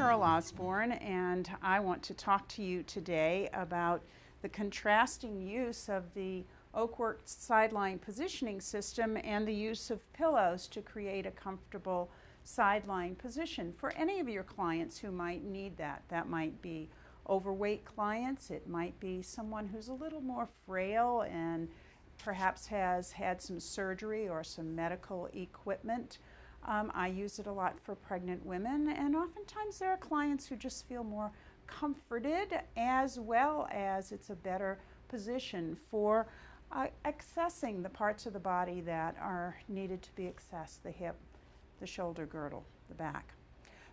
Carole Osborne, and I want to talk to you today about the contrasting use of the Oakwork sideline positioning system and the use of pillows to create a comfortable sideline position for any of your clients who might need that. That might be overweight clients, it might be someone who's a little more frail and perhaps has had some surgery or some medical equipment. I use it a lot for pregnant women, and oftentimes there are clients who just feel more comforted, as well as it's a better position for accessing the parts of the body that are needed to be accessed: the hip, the shoulder girdle, the back.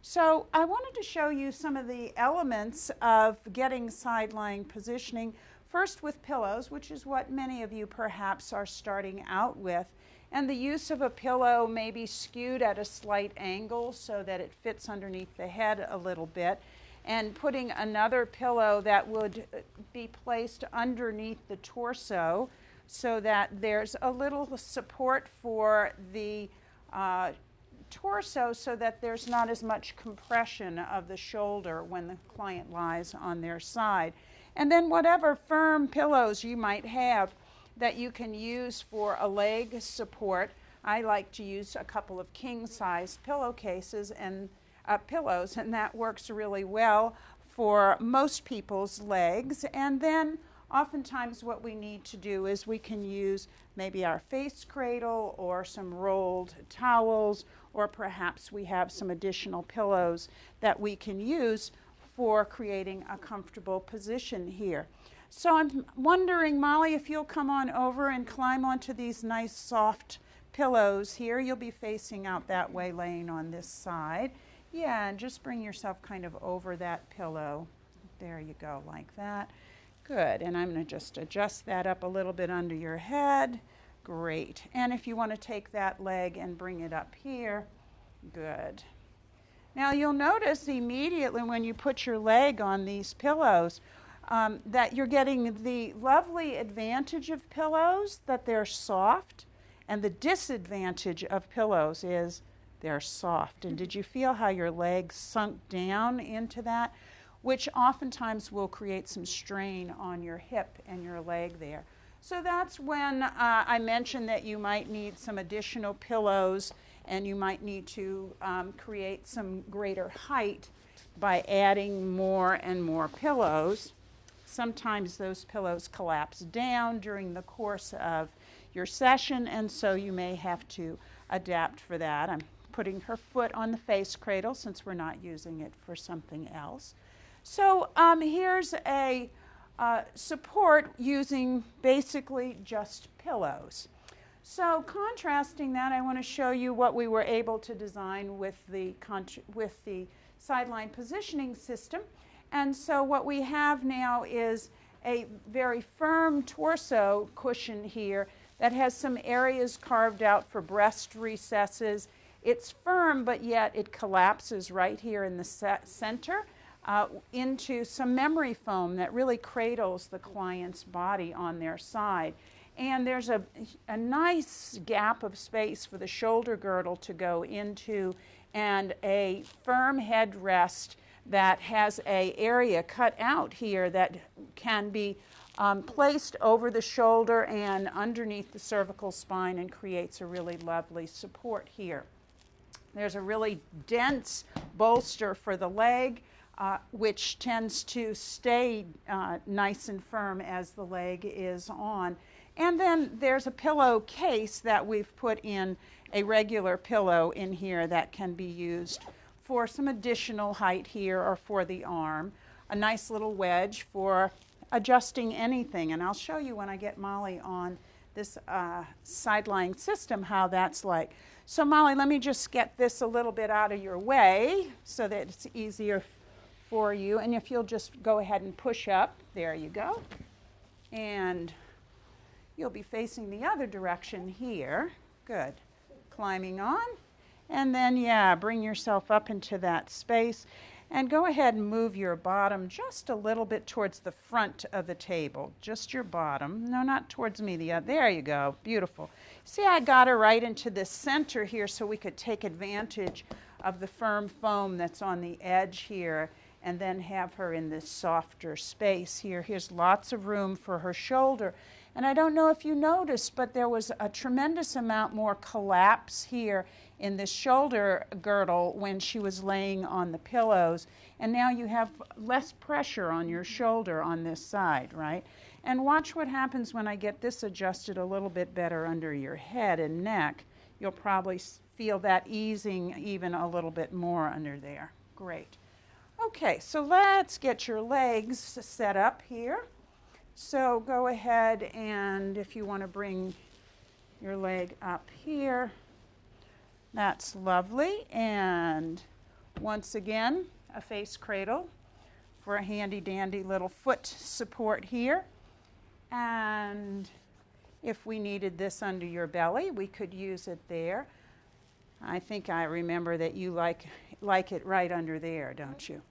So I wanted to show you some of the elements of getting sideline positioning, first with pillows, which is what many of you perhaps are starting out with. And the use of a pillow may be skewed at a slight angle so that it fits underneath the head a little bit. And putting another pillow that would be placed underneath the torso so that there's a little support for the torso so that there's not as much compression of the shoulder when the client lies on their side. And then whatever firm pillows you might have that you can use for a leg support. I like to use a couple of king-size pillowcases and pillows, and that works really well for most people's legs. And then oftentimes what we need to do is we can use maybe our face cradle or some rolled towels, or perhaps we have some additional pillows that we can use for creating a comfortable position here. So I'm wondering, Molly, if you'll come on over and climb onto these nice soft pillows here. You'll be facing out that way, laying on this side. Yeah, and just bring yourself kind of over that pillow. There you go, like that. Good, and I'm going to just adjust that up a little bit under your head. Great. And if you want to take that leg and bring it up here, good. Now you'll notice immediately when you put your leg on these pillows that you're getting the lovely advantage of pillows, that they're soft, and the disadvantage of pillows is they're soft. And did you feel how your leg sunk down into that? Which oftentimes will create some strain on your hip and your leg there. So that's when I mentioned that you might need some additional pillows, and you might need to create some greater height by adding more and more pillows. Sometimes those pillows collapse down during the course of your session, and so you may have to adapt for that. I'm putting her foot on the face cradle since we're not using it for something else. So here's a support using basically just pillows. So contrasting that, I want to show you what we were able to design with the sideline positioning system. And so what we have now is a very firm torso cushion here that has some areas carved out for breast recesses. It's firm, but yet it collapses right here in the center into some memory foam that really cradles the client's body on their side. And there's a nice gap of space for the shoulder girdle to go into, and a firm headrest that has an area cut out here that can be placed over the shoulder and underneath the cervical spine and creates a really lovely support here. There's a really dense bolster for the leg, which tends to stay nice and firm as the leg is on. And then there's a pillow case that we've put in a regular pillow in here that can be used for some additional height here or for the arm. A nice little wedge for adjusting anything. And I'll show you when I get Molly on this sideline system how that's like. So Molly, let me just get this a little bit out of your way so that it's easier for you. And if you'll just go ahead and push up, there you go. And you'll be facing the other direction here. Good. Climbing on. And then, yeah, bring yourself up into that space. And go ahead and move your bottom just a little bit towards the front of the table. Just your bottom. No, not towards me. There you go. Beautiful. See, I got her right into the center here so we could take advantage of the firm foam that's on the edge here, and then have her in this softer space here. Here's lots of room for her shoulder. And I don't know if you noticed, but there was a tremendous amount more collapse here in the shoulder girdle when she was laying on the pillows. And now you have less pressure on your shoulder on this side, right? And watch what happens when I get this adjusted a little bit better under your head and neck. You'll probably feel that easing even a little bit more under there. Great. Okay, so let's get your legs set up here. So go ahead, and if you want to bring your leg up here, that's lovely. And once again, a face cradle for a handy dandy little foot support here. And if we needed this under your belly, we could use it there. I think I remember that you like it right under there, don't you?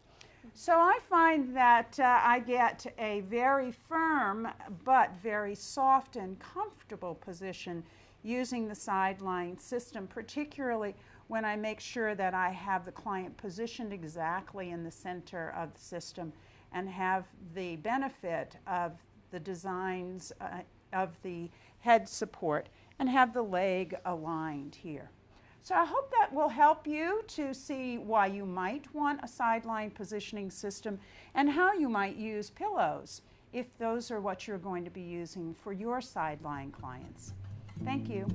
So I find that I get a very firm but very soft and comfortable position using the sideline system, particularly when I make sure that I have the client positioned exactly in the center of the system and have the benefit of the designs of the head support and have the leg aligned here. So I hope that will help you to see why you might want a sideline positioning system and how you might use pillows if those are what you're going to be using for your sideline clients. Thank you.